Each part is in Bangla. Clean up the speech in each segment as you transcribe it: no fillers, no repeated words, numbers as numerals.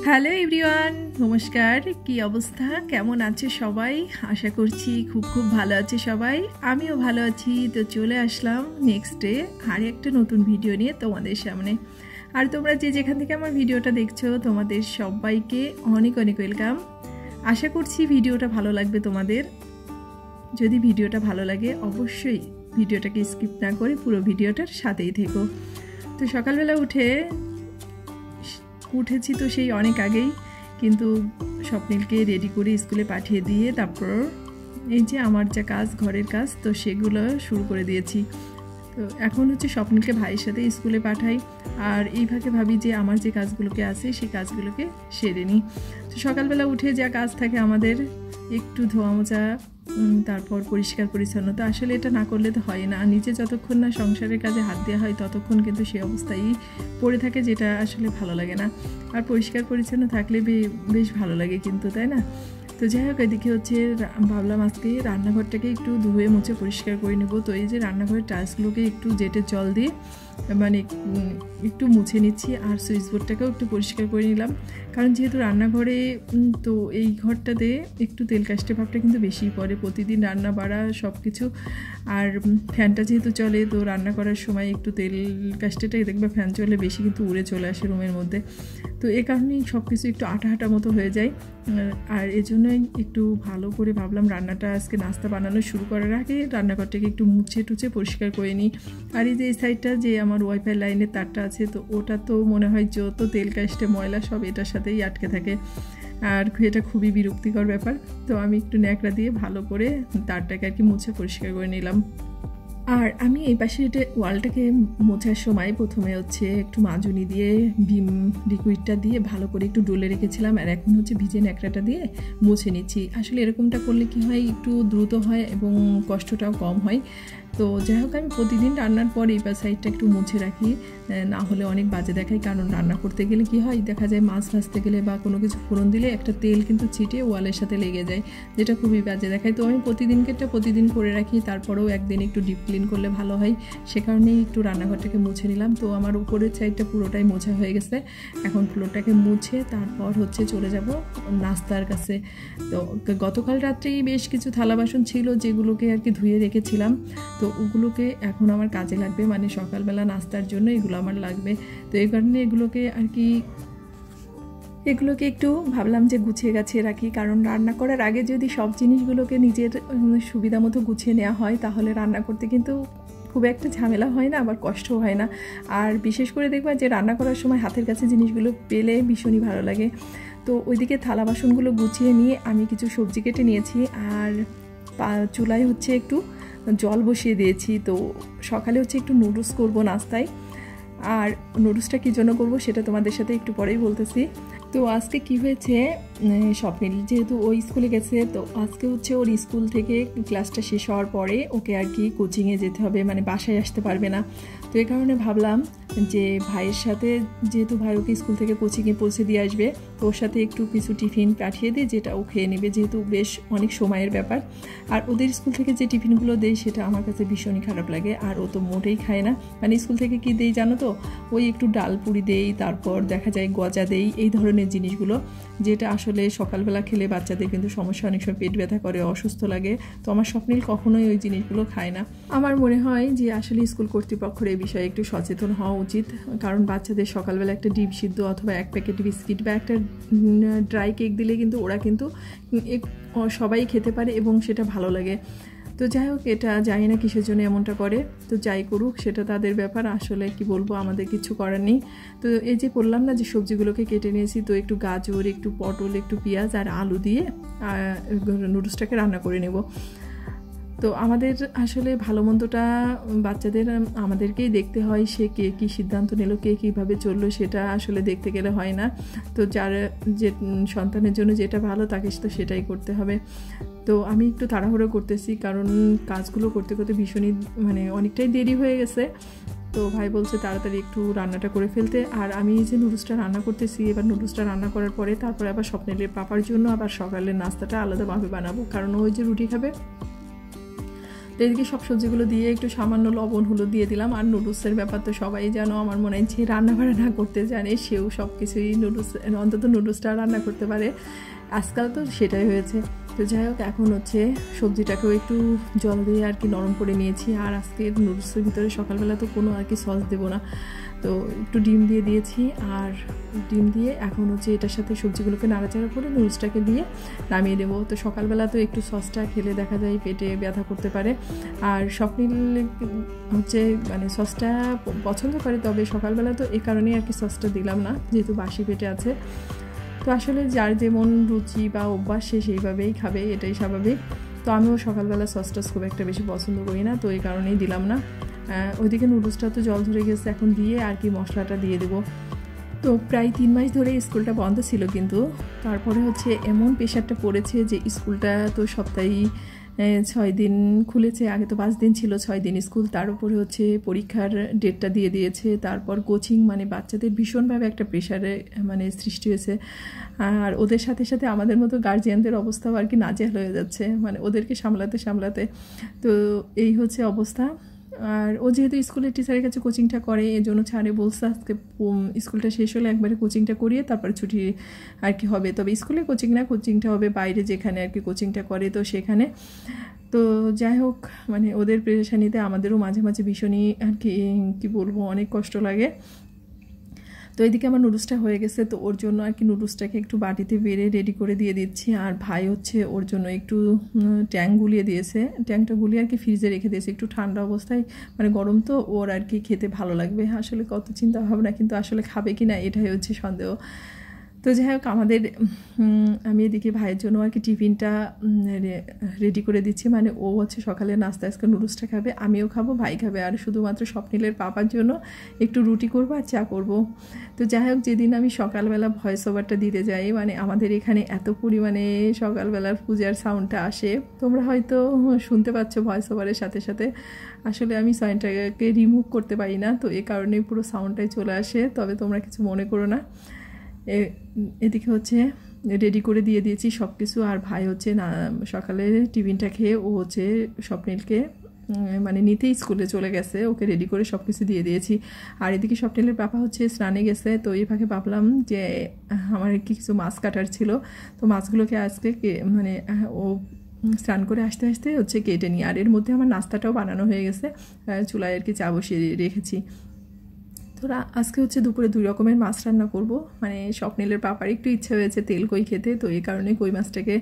হ্যালো এভরিওয়ান, নমস্কার। কি অবস্থা, কেমন আছে সবাই? আশা করছি খুব খুব ভালো আছে সবাই। আমিও ভালো আছি। তো চলে আসলাম নেক্সট ডে আর একটা নতুন ভিডিও নিয়ে তোমাদের সামনে। আর তোমরা যে যেখান থেকে আমার ভিডিওটা দেখছো তোমাদের সবাইকে অনেক অনেক ওয়েলকাম। আশা করছি ভিডিওটা ভালো লাগবে তোমাদের। যদি ভিডিওটা ভালো লাগে অবশ্যই ভিডিওটাকে স্কিপ না করে পুরো ভিডিওটার সাথেই থেকো। তো সকালবেলা উঠেছি তো সেই অনেক আগেই, কিন্তু স্বপ্নিলকে রেডি করে স্কুলে পাঠিয়ে দিয়ে তারপর এই যে আমার যা কাজ, ঘরের কাজ, তো সেগুলো শুরু করে দিয়েছি। তো এখন হচ্ছে স্বপ্নিলকে ভাইয়ের সাথে স্কুলে পাঠাই, আর এই ভাগে ভাবি যে আমার যে কাজগুলোকে আছে সেই কাজগুলোকে সেরে নিই। তো সকালবেলা উঠে যা কাজ থাকে আমাদের, একটু ধোয়া মোছা, তারপর পরিষ্কার পরিচ্ছন্নতা, আসলে এটা না করলে তো হয় না। নিজে যতক্ষণ না সংসারের কাজে হাত দেওয়া হয় ততক্ষণ কিন্তু সেই অবস্থায় পড়ে থাকে, যেটা আসলে ভালো লাগে না। আর পরিষ্কার পরিচ্ছন্ন থাকলে বেশ ভালো লাগে কিন্তু, তাই না? তো যাই হোক, এদিকে হচ্ছে ভাবলাম আজকে রান্নাঘরটাকে একটু ধুয়ে মুছে পরিষ্কার করে নেব। তো এই যে রান্নাঘরের টাইলসগুলোকে একটু জেটের জল দিয়ে মানে একটু মুছে নিচ্ছি, আর সুইচ বোর্ডটাকেও একটু পরিষ্কার করে নিলাম। কারণ যেহেতু রান্নাঘরে, তো এই ঘরটাতে একটু তেল কাস্টে ভাবটা কিন্তু বেশিই পড়ে, প্রতিদিন রান্না বাড়া সব কিছু। আর ফ্যানটা যেহেতু চলে, তো রান্না করার সময় একটু তেল কাস্টেটাই দেখবে ফ্যান চলে বেশি কিন্তু উড়ে চলে আসে রুমের মধ্যে। তো এ কারণেই সব কিছু একটু আটা আটা মতো হয়ে যায়। আর এজন্যই একটু ভালো করে ভাবলাম রান্নাটা আজকে নাস্তা বানানো শুরু করার আগে রান্নাঘরটাকে একটু মুছে টুছে পরিষ্কার করে নিই। আর এই যে এই সাইডটা যে আমার ওয়াইফাই লাইনের তারটা আছে, তো ওটা তো মনে হয় যত তেল কাস্টে ময়লা সব এটার সাথেই আটকে থাকে, আর এটা খুবই বিরক্তিকর ব্যাপার। তো আমি একটু ন্যাকড়া দিয়ে ভালো করে তারটাকে আর কি মুছে পরিষ্কার করে নিলাম। আর আমি এই পাশে ওয়ালটাকে মোছার সময় প্রথমে হচ্ছে একটু মাজুনি দিয়ে ভিম লিকুইডটা দিয়ে ভালো করে একটু ডলে রেখেছিলাম, আর এখন হচ্ছে ভিজে ন্যাকড়াটা দিয়ে মুছে নিচ্ছি। আসলে এরকমটা করলে কি হয়, একটু দ্রুত হয় এবং কষ্টটাও কম হয়। তো যাই হোক, আমি প্রতিদিন রান্নার পর এই সাইডটা একটু মুছে রাখি, না হলে অনেক বাজে দেখায়। কারণ রান্না করতে গেলে কি হয়, দেখা যায় মাছ ভাজতে গেলে বা কোনো কিছু ফোড়ন দিলে একটা তেল কিন্তু ছিটে ওয়ালের সাথে লেগে যায়, যেটা খুবই বাজে দেখায়। তো আমি প্রতিদিন করে রাখি, তারপরেও একদিন একটু ডিপ ক্লিন করলে ভালো হয়, সে কারণেই একটু রান্নাঘরটাকে মুছে নিলাম। তো আমার উপরের সাইডটা পুরোটাই মোছা হয়ে গেছে। এখন ফ্লোরটাকে মুছে তারপর হচ্ছে চলে যাব নাস্তার কাছে। তো গতকাল রাত্রেই বেশ কিছু থালা বাসন ছিল যেগুলোকে আর কি ধুয়ে রেখেছিলাম, তো ওগুলোকে এখন আমার কাজে লাগবে, মানে সকালবেলা নাস্তার জন্য এগুলো আমার লাগবে। তো এই কারণে এগুলোকে একটু ভাবলাম যে গুছিয়ে গাছিয়ে রাখি। কারণ রান্না করার আগে যদি সব জিনিসগুলোকে নিজের সুবিধা মতো গুছিয়ে নেওয়া হয়, তাহলে রান্না করতে কিন্তু খুব একটা ঝামেলা হয় না, আবার কষ্টও হয় না। আর বিশেষ করে দেখবা যে রান্না করার সময় হাতের কাছে জিনিসগুলো পেলে ভীষণই ভালো লাগে। তো ওইদিকে থালা বাসনগুলো গুছিয়ে নিয়ে আমি কিছু সবজি কেটে নিয়েছি, আর চুলায় হচ্ছে একটু জল বসিয়ে দিয়েছি। তো সকালে হচ্ছে একটু নুডলস করবো নাস্তায়, আর নুডলসটা কী জন্য করবো সেটা তোমাদের সাথে একটু পরেই বলতেছি। তো আজকে কি হয়েছে, স্বপ্নিল যেহেতু ওই স্কুলে গেছে, তো আজকে হচ্ছে ওর স্কুল থেকে ক্লাসটা শেষ হওয়ার পরে ওকে আর কি কোচিংয়ে যেতে হবে, মানে বাসায় আসতে পারবে না। তো এই কারণে ভাবলাম যে ভাইয়ের সাথে, যেহেতু ভাই ওকে স্কুল থেকে কোচিংয়ে পৌঁছে দিয়ে আসবে, তো ওর সাথে একটু কিছু টিফিন পাঠিয়ে দিই, যেটা ও খেয়ে নেবে, যেহেতু বেশ অনেক সময়ের ব্যাপার। আর ওদের স্কুল থেকে যে টিফিনগুলো দেয় সেটা আমার কাছে ভীষণই খারাপ লাগে, আর ও তো মোটেই খায় না। মানে স্কুল থেকে কি দেই জানো তো, ওই একটু ডাল পুরি দেই, তারপর দেখা যায় গজা দেই, এই ধরনের জিনিসগুলো, যেটা আসলে সকালবেলা খেলে বাচ্চাদের কিন্তু সমস্যা, অনেক সময় পেট ব্যথা করে, অসুস্থ লাগে। তো আমার স্বপ্নিল কখনোই ওই জিনিসগুলো খায় না। আমার মনে হয় যে আসলে স্কুল কর্তৃপক্ষের এই বিষয়ে একটু সচেতন হওয়া উচিত। কারণ বাচ্চাদের সকালবেলা একটা ডিম সিদ্ধ অথবা এক প্যাকেট বিস্কিট বা একটা ড্রাই কেক দিলে কিন্তু ওরা কিন্তু সবাই খেতে পারে এবং সেটা ভালো লাগে। তো যাই হোক, এটা জানি না কিসের জন্য এমনটা করে, তো যাই করুক সেটা তাদের ব্যাপার, আসলে কি বলবো, আমাদের কিছু করার নেই। তো এই যে বললাম না যে সবজিগুলোকে কেটে নিয়েছি, তো একটু গাজর, একটু পটল, একটু পেঁয়াজ আর আলু দিয়ে নুডলসটাকে রান্না করে নেব। তো আমাদের আসলে ভালো মন্দটা বাচ্চাদের আমাদেরকেই দেখতে হয়, সে কে কী সিদ্ধান্ত নিল, কে কীভাবে চললো, সেটা আসলে দেখতে গেলে হয় না। তো যার যে সন্তানের জন্য যেটা ভালো তাকে তো সেটাই করতে হবে। তো আমি একটু তাড়াহুড়ো করতেছি, কারণ কাজগুলো করতে করতে ভীষণই মানে অনেকটাই দেরি হয়ে গেছে। তো ভাই বলছে তাড়াতাড়ি একটু রান্নাটা করে ফেলতে। আর আমি যে নুডলসটা রান্না করতেছি, এবার নুডলসটা রান্না করার পরে তারপরে আবার স্বপ্নের পাপার জন্য আবার সকালের নাস্তাটা আলাদাভাবে বানাবো, কারণ ওই যে রুটি খাবে। তো এদিকে সব সবজিগুলো দিয়ে একটু সামান্য লবণ হলুদ দিয়ে দিলাম। আর নুডলসের ব্যাপার তো সবাই জানো, আমার মনে হয় যে রান্না বান্না করতে জানে সেও সব কিছুই নুডলস, অন্তত নুডলসটা রান্না করতে পারে, আজকাল তো সেটাই হয়েছে। তো যাই হোক, এখন হচ্ছে সবজিটাকেও একটু জল দিয়ে আর কি নরম করে নিয়েছি। আর আজকে নুডলসের ভিতরে সকালবেলা তো কোনো আর কি সস দেবো না, তো একটু ডিম দিয়ে দিয়েছি। আর ডিম দিয়ে এখন হচ্ছে এটার সাথে সবজিগুলোকে নাড়াচাড়া করে নুডলসটাকে দিয়ে নামিয়ে দেবো। তো সকালবেলা তো একটু সসটা খেলে দেখা যায় পেটে ব্যথা করতে পারে। আর স্বপ্নিল হচ্ছে মানে সসটা পছন্দ করে, তবে সকালবেলা তো এই কারণেই আর কি সসটা দিলাম না, যেহেতু বাসি পেটে আছে। তো আসলে যার যেমন রুচি বা অভ্যাস সে সেইভাবেই খাবে, এটাই স্বাভাবিক। তো আমিও সকালবেলা সসটা খুব একটা বেশি পছন্দ করি না, তো এই কারণেই দিলাম না। ওইদিকে নুডলসটা তো জল ধরে গেছে, এখন দিয়ে আর কি মশলাটা দিয়ে দেবো। তো প্রায় 3 মাস ধরে স্কুলটা বন্ধ ছিল, কিন্তু তারপরে হচ্ছে এমন প্রেশারটা পড়েছে যে স্কুলটা তো সপ্তাহে 6 দিন খুলেছে, আগে তো 5 দিন ছিল, 6 দিন স্কুল, তার উপরে হচ্ছে পরীক্ষার ডেটটা দিয়ে দিয়েছে, তারপর কোচিং, মানে বাচ্চাদের ভীষণভাবে একটা প্রেশারে মানে সৃষ্টি হয়েছে। আর ওদের সাথে সাথে আমাদের মতো গার্জিয়ানদের অবস্থাও আর কি নাজেহাল হয়ে যাচ্ছে, মানে ওদেরকে সামলাতে সামলাতে। তো এই হচ্ছে অবস্থা। আর ও যেহেতু স্কুলের টিচারের কাছে কোচিংটা করে, এই জন্য ছাড়ে বলছে আজকে স্কুলটা শেষ হলে একবারে কোচিংটা করিয়ে তারপরে ছুটি আর কি হবে। তবে স্কুলে কোচিং না, কোচিংটা হবে বাইরে যেখানে আর কি কোচিংটা করে, তো সেখানে। তো যাই হোক, মানে ওদের পেরেশানিতে আমাদেরও মাঝে মাঝে ভীষণই আর কি বলবো, অনেক কষ্ট লাগে। তো এইদিকে আমার নুডলসটা হয়ে গেছে, তো ওর জন্য আর কি নুডলসটাকে একটু বাটিতে বেড়ে রেডি করে দিয়ে দিচ্ছি। আর ভাই হচ্ছে ওর জন্য একটু ট্যাং গুলিয়ে দিয়েছে, ট্যাংটা গুলিয়ে আর কি ফ্রিজে রেখে দিয়েছে একটু ঠান্ডা অবস্থায়, মানে গরম তো ওর আর কি খেতে ভালো লাগবে। আসলে কত চিন্তা ভাবনা, কিন্তু আসলে খাবে কি না এটাই হচ্ছে সন্দেহ। তো যাই হোক, আমি এদিকে ভাইয়ের জন্য আর কি টিফিনটা রেডি করে দিচ্ছি, মানে ও হচ্ছে সকালে নাস্তা আজকে নুডলসটা খাবে, আমিও খাবো, ভাই খাবে। আর শুধুমাত্র স্বপ্নিলের পাপার জন্য একটু রুটি করবো আর চা করবো। তো যাই হোক, যেদিন আমি সকালবেলা ভয়েস ওভারটা দিতে যাই, মানে আমাদের এখানে এত পরিমাণে সকালবেলার পূজার সাউন্ডটা আসে, তোমরা হয়তো শুনতে পাচ্ছ ভয়েস ওভারের সাথে সাথে। আসলে আমি সাউন্ডটাকে রিমুভ করতে পারি না, তো এ কারণেই পুরো সাউন্ডটাই চলে আসে, তবে তোমরা কিছু মনে করো না। এদিকে হচ্ছে রেডি করে দিয়ে দিয়েছি সব কিছু। আর ভাই হচ্ছে না সকালে টিফিনটা খেয়ে ও হচ্ছে স্বপ্নিলকে মানে নিতেই স্কুলে চলে গেছে, ওকে রেডি করে সব কিছু দিয়ে দিয়েছি। আর এদিকে স্বপ্নিলের পাপা হচ্ছে স্নানে গেছে, তো এই ফাঁকে ভাবলাম যে আমার কিছু মাছ কাটার ছিল, তো মাছগুলোকে আজকে মানে ও স্নান করে আসতে আসতে হচ্ছে কেটে নিই। আর এর মধ্যে আমার নাস্তাটাও বানানো হয়ে গেছে, চুলায় আর কি চা বসিয়ে রেখেছি। তো আজকে হচ্ছে দুপুরে 2 রকমের মাছ রান্না করব, মানে স্বপ্নিলের পাপার একটু ইচ্ছা হয়েছে তেল কই খেতে, তো এই কারণে কই মাছটাকে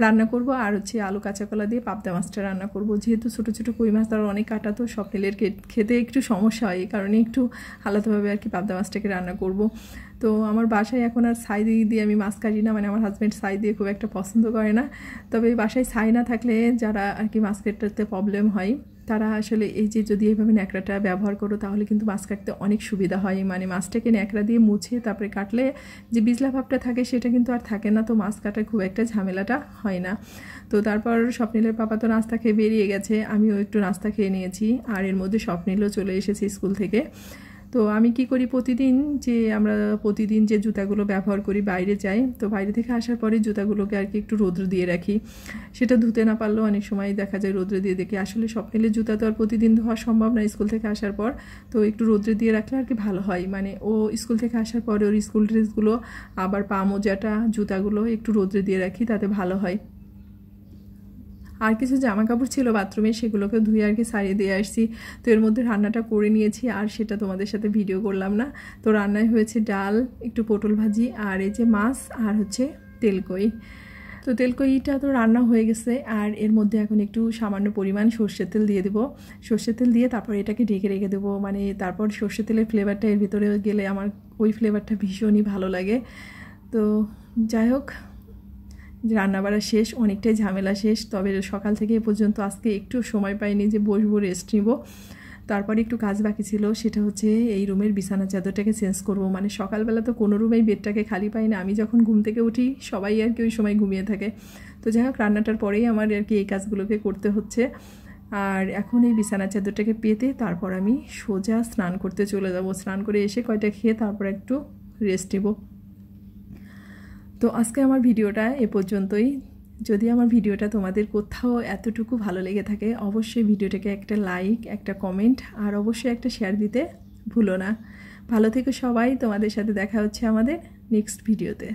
রান্না করব। আর হচ্ছে আলু কাঁচা কলা দিয়ে পাবদা মাছটা রান্না করব, যেহেতু ছোটো ছোটো কই মাছ তার অনেক কাটা, তো স্বপ্নিলের খেতে একটু সমস্যা হয়, এই কারণে একটু আলাদাভাবে আর কি পাবদা মাছটাকে রান্না করব। তো আমার বাসায় এখন আর ছাই দিয়ে আমি মাছ কাটি না, মানে আমার হাজব্যান্ড ছাই দিয়ে খুব একটা পছন্দ করে না। তবে বাসায় ছাই না থাকলে যারা আর কি মাছ কাটতে প্রবলেম হয়, তারা আসলে এই যে যদি এইভাবে ন্যাকড়াটা ব্যবহার করো তাহলে কিন্তু মাছ কাটতে অনেক সুবিধা হয়। মানে মাছটাকে ন্যাকড়া দিয়ে মুছে তারপরে কাটলে যে বিজলা ভাবটা থাকে সেটা কিন্তু আর থাকে না, তো মাছ কাটার খুব একটা ঝামেলাটা হয় না। তো তারপর স্বপ্নিলের পাপা তো নাস্তা খেয়ে বেরিয়ে গেছে, আমিও একটু নাস্তা খেয়ে নিয়েছি। আর এর মধ্যে স্বপ্নিলও চলে এসেছে স্কুল থেকে। তো আমি কি করি, আমরা প্রতিদিন যে জুতাগুলো ব্যবহার করি বাইরে যাই, তো বাইরে থেকে আসার পরে জুতাগুলোকে আর কি একটু রোদ্র দিয়ে রাখি। সেটা ধুতে না পারলেও অনেক সময় দেখা যায় রোদ্রে দিয়ে দেখি। আসলে স্বপ্নিলের জুতা তো আর প্রতিদিন ধোয়া সম্ভব না স্কুল থেকে আসার পর, তো একটু রোদ্রে দিয়ে রাখলে আর কি ভালো হয়। মানে ও স্কুল থেকে আসার পরে ওর স্কুল ড্রেসগুলো আবার পা মোজাটা জুতাগুলো একটু রোদ্রে দিয়ে রাখি, তাতে ভালো হয়। আর কিছু জামা কাপড় ছিল বাথরুমে, সেগুলোকে ধুয়ে আর কি সারিয়ে দিয়ে আসছি। তো এর মধ্যে রান্নাটা করে নিয়েছি, আর সেটা তোমাদের সাথে ভিডিও করলাম না। তো রান্নায় হয়েছে ডাল, একটু পটল ভাজি, আর এই যে মাছ, আর হচ্ছে তেলকই। তো তেলকইটা তো রান্না হয়ে গেছে, আর এর মধ্যে এখন একটু সামান্য পরিমাণ সর্ষের তেল দিয়ে দেবো। সর্ষের তেল দিয়ে তারপর এটাকে ঢেকে রেখে দেবো, মানে তারপর সর্ষের তেলের ফ্লেভারটা এর ভিতরে গেলে আমার ওই ফ্লেভারটা ভীষণই ভালো লাগে। তো যাই হোক, রান্নাবাড়া শেষ, অনেকটাই ঝামেলা শেষ। তবে সকাল থেকে এ পর্যন্ত আজকে একটু সময় পাইনি যে বসবো, রেস্ট নিব। তারপরে একটু কাজ বাকি ছিল, সেটা হচ্ছে এই রুমের বিছানা চাদরটাকে চেঞ্জ করব। মানে সকালবেলা তো কোনো রুমেই বেডটাকে খালি পাই না, আমি যখন ঘুম থেকে উঠি সবাই আর কি ওই সময় ঘুমিয়ে থাকে। তো যাই হোক, রান্নাটার পরেই আমার আর কি এই কাজগুলোকে করতে হচ্ছে। আর এখন এই বিছানা চাদরটাকে পেতে তারপর আমি সোজা স্নান করতে চলে যাব। স্নান করে এসে কয়টা খেয়ে তারপর একটু রেস্ট নেব। তো আজকে আমার ভিডিওটা এ পর্যন্তই। যদি আমার ভিডিওটা তোমাদের কোথাও এতটুকু ভালো লেগে থাকে অবশ্যই ভিডিওটাকে একটা লাইক, একটা কমেন্ট আর অবশ্যই একটা শেয়ার দিতে ভুলো না। ভালো থেকো সবাই, তোমাদের সাথে দেখা হচ্ছে আমাদের নেক্সট ভিডিওতে।